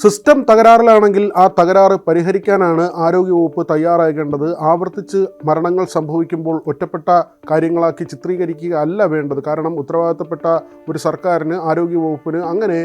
System തകരാറിലാണെങ്കിൽ ആ തകരാറ് പരിഹരിക്കാനാണ് ആരോഗ്യവകുപ്പ് തയ്യാറാകേണ്ടത്. ആവർത്തിച്ച് മരണങ്ങൾ സംഭവിക്കുമ്പോൾ ഒറ്റപ്പെട്ട കാര്യങ്ങളാക്കി ചിത്രീകരിക്കുക അല്ല വേണ്ടത്. കാരണം ഉത്തരവാദിത്തപ്പെട്ട ഒരു സർക്കാരിന്, ആരോഗ്യവകുപ്പിന് അങ്ങനെ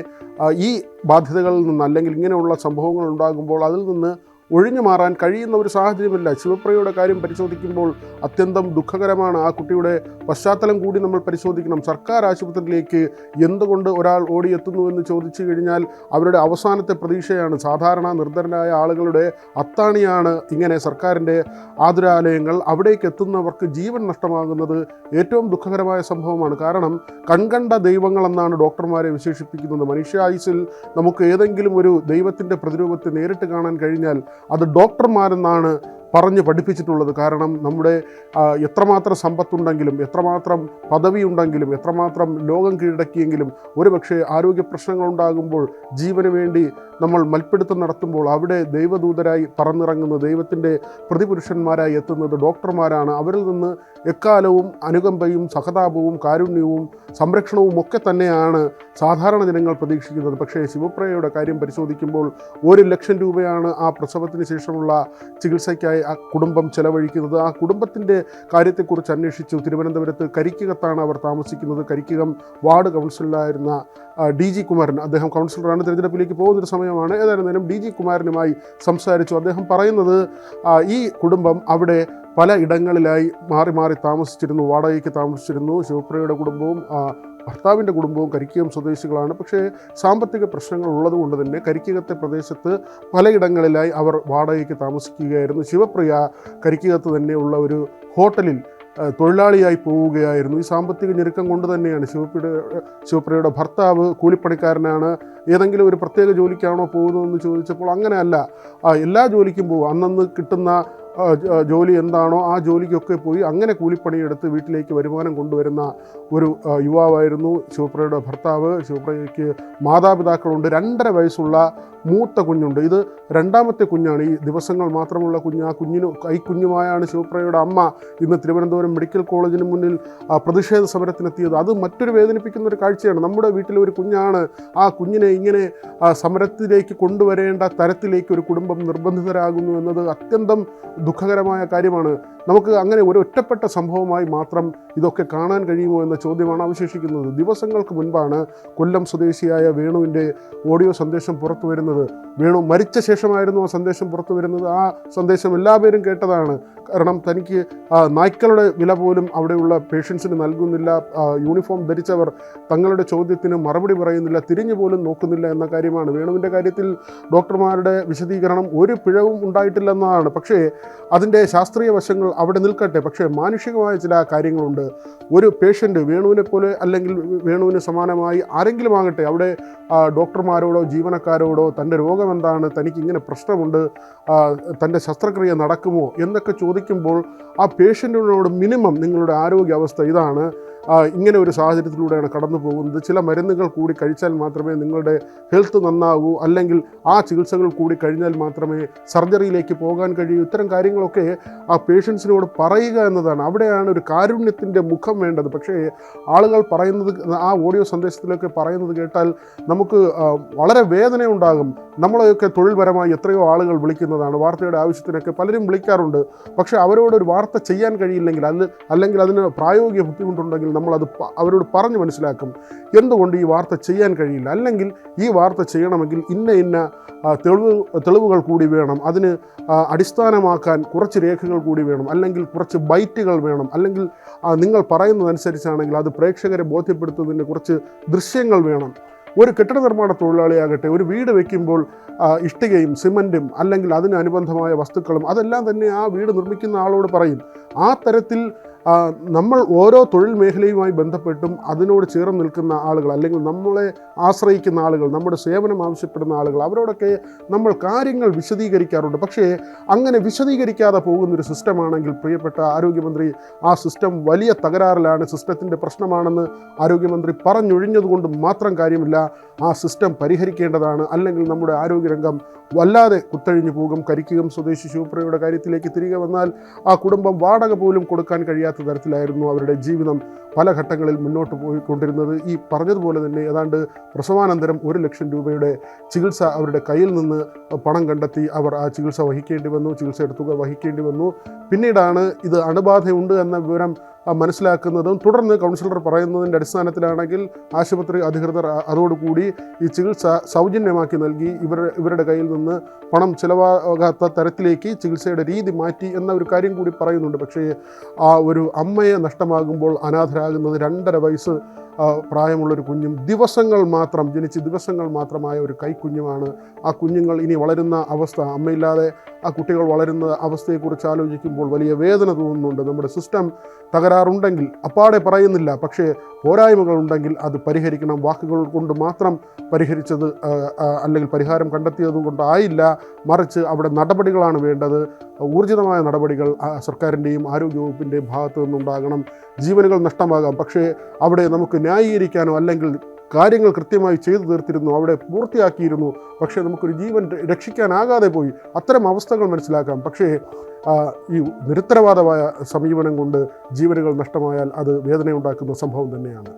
ഈ ബാധ്യതകളിൽ നിന്ന് അല്ലെങ്കിൽ ഇങ്ങനെയുള്ള സംഭവങ്ങൾ ഉണ്ടാകുമ്പോൾ അതിൽ നിന്ന് ഒഴിഞ്ഞു മാറാൻ കഴിയുന്ന ഒരു സാഹചര്യമില്ല. ശിവപ്രിയയുടെ കാര്യം പരിശോധിക്കുമ്പോൾ അത്യന്തം ദുഃഖകരമാണ്. ആ കുട്ടിയുടെ പശ്ചാത്തലം കൂടി നമ്മൾ പരിശോധിക്കണം. സർക്കാർ ആശുപത്രിയിലേക്ക് എന്തുകൊണ്ട് ഒരാൾ ഓടിയെത്തുന്നു എന്ന് ചോദിച്ചു കഴിഞ്ഞാൽ അവരുടെ അവസാനത്തെ പ്രതീക്ഷയാണ്. സാധാരണ നിർധനരായ ആളുകളുടെ അത്താണിയാണ് ഇങ്ങനെ സർക്കാരിൻ്റെ ആതുരാലയങ്ങൾ. അവിടേക്ക് എത്തുന്നവർക്ക് ജീവൻ നഷ്ടമാകുന്നത് ഏറ്റവും ദുഃഖകരമായ സംഭവമാണ്. കാരണം കൺകണ്ട ദൈവങ്ങളെന്നാണ് ഡോക്ടർമാരെ വിശേഷിപ്പിക്കുന്നത്. മനുഷ്യായുസിൽ നമുക്ക് ഏതെങ്കിലും ഒരു ദൈവത്തിൻ്റെ പ്രതിരൂപത്തെ നേരിട്ട് കാണാൻ കഴിഞ്ഞാൽ അത് ഡോക്ടർമാരെന്നാണ് പറഞ്ഞ് പഠിപ്പിച്ചിട്ടുള്ളത്. കാരണം നമ്മുടെ എത്രമാത്രം സമ്പത്തുണ്ടെങ്കിലും, എത്രമാത്രം പദവി ഉണ്ടെങ്കിലും, എത്രമാത്രം ലോകം കീഴടക്കിയെങ്കിലും ഒരുപക്ഷെ ആരോഗ്യ പ്രശ്നങ്ങളുണ്ടാകുമ്പോൾ ജീവന് വേണ്ടി നമ്മൾ മൽപ്പിടുത്തം നടത്തുമ്പോൾ അവിടെ ദൈവദൂതരായി പറന്നിറങ്ങുന്ന, ദൈവത്തിൻ്റെ പ്രതിപുരുഷന്മാരായി എത്തുന്നത് ഡോക്ടർമാരാണ്. അവരിൽ നിന്ന് എക്കാലവും അനുകമ്പയും സഹതാപവും കാരുണ്യവും സംരക്ഷണവും ഒക്കെ തന്നെയാണ് സാധാരണ ജനങ്ങൾ പ്രതീക്ഷിക്കുന്നത്. പക്ഷേ ശിവപ്രിയയുടെ കാര്യം പരിശോധിക്കുമ്പോൾ 1 ലക്ഷം രൂപയാണ് ആ പ്രസവത്തിന് ശേഷമുള്ള ചികിത്സയ്ക്കായി ആ കുടുംബം ചെലവഴിക്കുന്നത്. ആ കുടുംബത്തിൻ്റെ കാര്യത്തെക്കുറിച്ച് അന്വേഷിച്ചു. തിരുവനന്തപുരത്ത് കരിക്കകത്താണ് അവർ താമസിക്കുന്നത്. കരിക്കകം വാർഡ് കൗൺസിലറായിരുന്ന DG കുമാരൻ, അദ്ദേഹം കൗൺസിലറാണ്, തിരഞ്ഞെടുപ്പിലേക്ക് പോകുന്നൊരു സമയമാണ്. ഏതായിരുന്നാലും DG കുമാരനുമായി സംസാരിച്ചു. അദ്ദേഹം പറയുന്നത് ഈ കുടുംബം അവിടെ പല ഇടങ്ങളിലായി മാറി മാറി താമസിച്ചിരുന്നു, വാടകയ്ക്ക് താമസിച്ചിരുന്നു. ശിവപ്രിയയുടെ കുടുംബവും ഭർത്താവിൻ്റെ കുടുംബവും കരിക്കകം സ്വദേശികളാണ്. പക്ഷേ സാമ്പത്തിക പ്രശ്നങ്ങൾ ഉള്ളതുകൊണ്ട് തന്നെ കരിക്കകത്തെ പ്രദേശത്ത് പലയിടങ്ങളിലായി അവർ വാടകയ്ക്ക് താമസിക്കുകയായിരുന്നു. ശിവപ്രിയ കരിക്കകത്ത് തന്നെയുള്ള ഒരു ഹോട്ടലിൽ തൊഴിലാളിയായി പോവുകയായിരുന്നു. ഈ സാമ്പത്തിക ഞെരുക്കം കൊണ്ട് തന്നെയാണ് ശിവപ്രിയയുടെ ഭർത്താവ് കൂലിപ്പണിക്കാരനാണ്. ഏതെങ്കിലും ഒരു പ്രത്യേക ജോലിക്കാണോ പോകുന്നതെന്ന് ചോദിച്ചപ്പോൾ അങ്ങനെയല്ല, എല്ലാ ജോലിക്കും പോകും. അന്നന്ന് കിട്ടുന്ന ജോലി എന്താണോ ആ ജോലിക്കൊക്കെ പോയി അങ്ങനെ കൂലിപ്പണിയെടുത്ത് വീട്ടിലേക്ക് വരുമാനം കൊണ്ടുവരുന്ന ഒരു യുവാവായിരുന്നു ശിവപ്രിയയുടെ ഭർത്താവ്. ശിവപ്രിയയ്ക്ക് മാതാപിതാക്കളുണ്ട്. 2.5 വയസ്സുള്ള മൂത്ത കുഞ്ഞുണ്ട്. ഇത് 2ാമത്തെ കുഞ്ഞാണ്. ഈ ദിവസങ്ങൾ മാത്രമുള്ള കുഞ്ഞ്. ആ കൈക്കുഞ്ഞുമായാണ് ശിവപ്രിയയുടെ അമ്മ ഇന്ന് തിരുവനന്തപുരം മെഡിക്കൽ കോളേജിന് മുന്നിൽ പ്രതിഷേധ സമരത്തിനെത്തിയത്. അത് മറ്റൊരു വേദനിപ്പിക്കുന്ന ഒരു കാഴ്ചയാണ്. നമ്മുടെ വീട്ടിലെ ഒരു കുഞ്ഞാണ്, ആ കുഞ്ഞിനെ ഇങ്ങനെ സമരത്തിലേക്ക് കൊണ്ടുവരേണ്ട തരത്തിലേക്ക് ഒരു കുടുംബം നിർബന്ധിതരാകുന്നു എന്നത് അത്യന്തം ദുഃഖകരമായ കാര്യമാണ്. നമുക്ക് അങ്ങനെ ഒരു ഒറ്റപ്പെട്ട സംഭവമായി മാത്രം ഇതൊക്കെ കാണാൻ കഴിയുമോ എന്ന ചോദ്യമാണ് അവശേഷിക്കുന്നത്. ദിവസങ്ങൾക്ക് മുൻപാണ് കൊല്ലം സ്വദേശിയായ വേണുവിൻ്റെ ഓഡിയോ സന്ദേശം പുറത്തു വരുന്നത്. വേണു മരിച്ച ശേഷമായിരുന്നു ആ സന്ദേശം പുറത്തു വരുന്നത്. ആ സന്ദേശം എല്ലാവരും കേട്ടതാണ്. കാരണം തനിക്ക് നായ്ക്കളുടെ വില പോലും അവിടെയുള്ള പേഷ്യൻസിന് നൽകുന്നില്ല, യൂണിഫോം ധരിച്ചവർ തങ്ങളുടെ ചോദ്യത്തിന് മറുപടി പറയുന്നില്ല, തിരിഞ്ഞു പോലും നോക്കുന്നില്ല എന്ന കാര്യമാണ്. വേണുവിൻ്റെ കാര്യത്തിൽ ഡോക്ടർമാരുടെ വിശദീകരണം ഒരു പിഴവും ഉണ്ടായിട്ടില്ലെന്നതാണ്. പക്ഷേ അതിൻ്റെ ശാസ്ത്രീയ വശങ്ങൾ അവിടെ നിൽക്കട്ടെ. പക്ഷേ മാനുഷികമായ ചില കാര്യങ്ങളുണ്ട്. ഒരു പേഷ്യൻ്റ് വേണുവിനെ പോലെ അല്ലെങ്കിൽ വേണുവിന് സമാനമായി ആരെങ്കിലും ആകട്ടെ അവിടെ ഡോക്ടർമാരോടോ ജീവനക്കാരോടോ തൻ്റെ രോഗം എന്താണ്, തനിക്കിങ്ങനെ പ്രശ്നമുണ്ട്, തൻ്റെ ശസ്ത്രക്രിയ നടക്കുമോ എന്നൊക്കെ ചോദിക്കുമ്പോൾ ആ പേഷ്യൻറ്റിനോട് മിനിമം നിങ്ങളുടെ ആരോഗ്യാവസ്ഥ ഇതാണ്, ഇങ്ങനെ ഒരു സാഹചര്യത്തിലൂടെയാണ് കടന്നു പോകുന്നത്, ചില മരുന്നുകൾ കൂടി കഴിച്ചാൽ മാത്രമേ നിങ്ങളുടെ ഹെൽത്ത് നന്നാകൂ, അല്ലെങ്കിൽ ആ ചികിത്സകൾ കൂടി കഴിഞ്ഞാൽ മാത്രമേ സർജറിയിലേക്ക് പോകാൻ കഴിയൂ, ഇത്തരം കാര്യങ്ങളൊക്കെ ആ പേഷ്യൻസിനോട് പറയുക എന്നതാണ്. അവിടെയാണ് ഒരു കാരുണ്യത്തിൻ്റെ മുഖം വേണ്ടത്. പക്ഷേ ആളുകൾ പറയുന്നത്, ആ ഓഡിയോ സന്ദേശത്തിലൊക്കെ പറയുന്നത് കേട്ടാൽ നമുക്ക് വളരെ വേദന ഉണ്ടാകും. നമ്മളെയൊക്കെ തൊഴിൽപരമായി എത്രയോ ആളുകൾ വിളിക്കുന്നതാണ്, വാർത്തയുടെ ആവശ്യത്തിനൊക്കെ പലരും വിളിക്കാറുണ്ട്. പക്ഷേ അവരോടൊരു വാർത്ത ചെയ്യാൻ കഴിയില്ലെങ്കിൽ അല്ലെങ്കിൽ അതിന് പ്രായോഗിക ബുദ്ധിമുട്ടുണ്ടെങ്കിൽ നമ്മളത് അവരോട് പറഞ്ഞ് മനസ്സിലാക്കും എന്തുകൊണ്ട് ഈ വാർത്ത ചെയ്യാൻ കഴിയില്ല. അല്ലെങ്കിൽ ഈ വാർത്ത ചെയ്യണമെങ്കിൽ ഇന്ന തെളിവുകൾ കൂടി വേണം, അതിന് അടിസ്ഥാനമാക്കാൻ കുറച്ച് രേഖകൾ കൂടി വേണം, അല്ലെങ്കിൽ കുറച്ച് ബൈറ്റുകൾ വേണം, അല്ലെങ്കിൽ നിങ്ങൾ പറയുന്നതനുസരിച്ചാണെങ്കിൽ അത് പ്രേക്ഷകരെ ബോധ്യപ്പെടുത്തുന്നതിന് കുറച്ച് ദൃശ്യങ്ങൾ വേണം. ഒരു കെട്ടിട നിർമ്മാണ തൊഴിലാളിയാകട്ടെ ഒരു വീട് വയ്ക്കുമ്പോൾ ഇഷ്ടികയും സിമൻറ്റും അല്ലെങ്കിൽ അതിനനുബന്ധമായ വസ്തുക്കളും അതെല്ലാം തന്നെ ആ വീട് നിർമ്മിക്കുന്ന ആളോട് പറയും. ആ തരത്തിൽ നമ്മൾ ഓരോ തൊഴിൽ മേഖലയുമായി ബന്ധപ്പെട്ടും അതിനോട് ചേർന്ന് നിൽക്കുന്ന ആളുകൾ, അല്ലെങ്കിൽ നമ്മളെ ആശ്രയിക്കുന്ന ആളുകൾ, നമ്മുടെ സേവനം ആവശ്യപ്പെടുന്ന ആളുകൾ, അവരോടൊക്കെ നമ്മൾ കാര്യങ്ങൾ വിശദീകരിക്കാറുണ്ട്. പക്ഷേ അങ്ങനെ വിശദീകരിക്കാതെ പോകുന്നൊരു സിസ്റ്റമാണെങ്കിൽ പ്രിയപ്പെട്ട ആരോഗ്യമന്ത്രി, ആ സിസ്റ്റം വലിയ തകരാറിലാണ്, സിസ്റ്റത്തിൻ്റെ പ്രശ്നമാണെന്ന് ആരോഗ്യമന്ത്രി പറഞ്ഞൊഴിഞ്ഞതുകൊണ്ട് മാത്രം കാര്യമില്ല. ആ സിസ്റ്റം പരിഹരിക്കേണ്ടതാണ്. അല്ലെങ്കിൽ നമ്മുടെ ആരോഗ്യരംഗം വല്ലാതെ കുത്തഴിഞ്ഞു പോകും. കരിക്കകം സ്വദേശി ശിവപ്രിയയുടെ കാര്യത്തിലേക്ക് തിരികെ വന്നാൽ ആ കുടുംബം വാടക പോലും കൊടുക്കാൻ കഴിയാത്ത കഴിയാത്ത തരത്തിലായിരുന്നു അവരുടെ ജീവിതം പല ഘട്ടങ്ങളിൽ മുന്നോട്ട് പോയിക്കൊണ്ടിരുന്നത്. ഈ പറഞ്ഞതുപോലെ തന്നെ ഏതാണ്ട് പ്രസവാനന്തരം 1 ലക്ഷം രൂപയുടെ ചികിത്സ അവരുടെ കയ്യിൽ നിന്ന് പണം കണ്ടെത്തി അവർ ആ ചികിത്സ വഹിക്കേണ്ടി വന്നു, ചികിത്സയുടെ തുക വഹിക്കേണ്ടി വന്നു. പിന്നീടാണ് ഇത് അണുബാധയുണ്ട് എന്ന വിവരം മനസ്സിലാക്കുന്നതും തുടർന്ന് കൗൺസിലർ പറയുന്നതിൻ്റെ അടിസ്ഥാനത്തിലാണെങ്കിൽ ആശുപത്രി അധികൃതർ അതോടുകൂടി ഈ ചികിത്സ സൗജന്യമാക്കി നൽകി. ഇവരുടെ കയ്യിൽ നിന്ന് പണം ചിലവാകാത്ത തരത്തിലേക്ക് ചികിത്സയുടെ രീതി മാറ്റി എന്ന ഒരു കാര്യം കൂടി പറയുന്നുണ്ട്. പക്ഷേ ആ ഒരു അമ്മയെ നഷ്ടമാകുമ്പോൾ അനാഥരാകുന്നത് 2.5 വയസ്സ് പ്രായമുള്ളൊരു കുഞ്ഞും ജനിച്ച് ദിവസങ്ങൾ മാത്രമായ ഒരു കൈക്കുഞ്ഞുമാണ്. ആ കുഞ്ഞുങ്ങൾ ഇനി വളരുന്ന അവസ്ഥ, അമ്മയില്ലാതെ ആ കുട്ടികൾ വളരുന്ന അവസ്ഥയെക്കുറിച്ച് ആലോചിക്കുമ്പോൾ വലിയ വേദന തോന്നുന്നുണ്ട്. നമ്മുടെ സിസ്റ്റം തകരാറുണ്ടെങ്കിൽ, അപ്പാടെ പറയുന്നില്ല, പക്ഷേ പോരായ്മകളുണ്ടെങ്കിൽ അത് പരിഹരിക്കണം. വാക്കുകൾ കൊണ്ട് മാത്രം പരിഹരിച്ചത് അല്ലെങ്കിൽ പരിഹാരം കണ്ടെത്തിയത് കൊണ്ടായില്ല, മറിച്ച് അവിടെ നടപടികളാണ് വേണ്ടത്. ഊർജിതമായ നടപടികൾ സർക്കാരിൻ്റെയും ആരോഗ്യവകുപ്പിൻ്റെയും ഭാഗത്തു നിന്നുണ്ടാകണം. ജീവനുകൾ നഷ്ടമാകാം, പക്ഷേ അവിടെ നമുക്ക് ന്യായീകരിക്കാനോ അല്ലെങ്കിൽ കാര്യങ്ങൾ കൃത്യമായി ചെയ്തു തീർത്തിരുന്നു, അവിടെ പൂർത്തിയാക്കിയിരുന്നു, പക്ഷേ നമുക്കൊരു ജീവൻ രക്ഷിക്കാനാകാതെ പോയി. അത്തരം അവസ്ഥകൾ മനസ്സിലാക്കാം. പക്ഷേ ഈ നിരുത്തരവാദമായ സമീപനം കൊണ്ട് ജീവനുകൾ നഷ്ടമായാൽ അത് വേദനയുണ്ടാക്കുന്ന സംഭവം തന്നെയാണ്.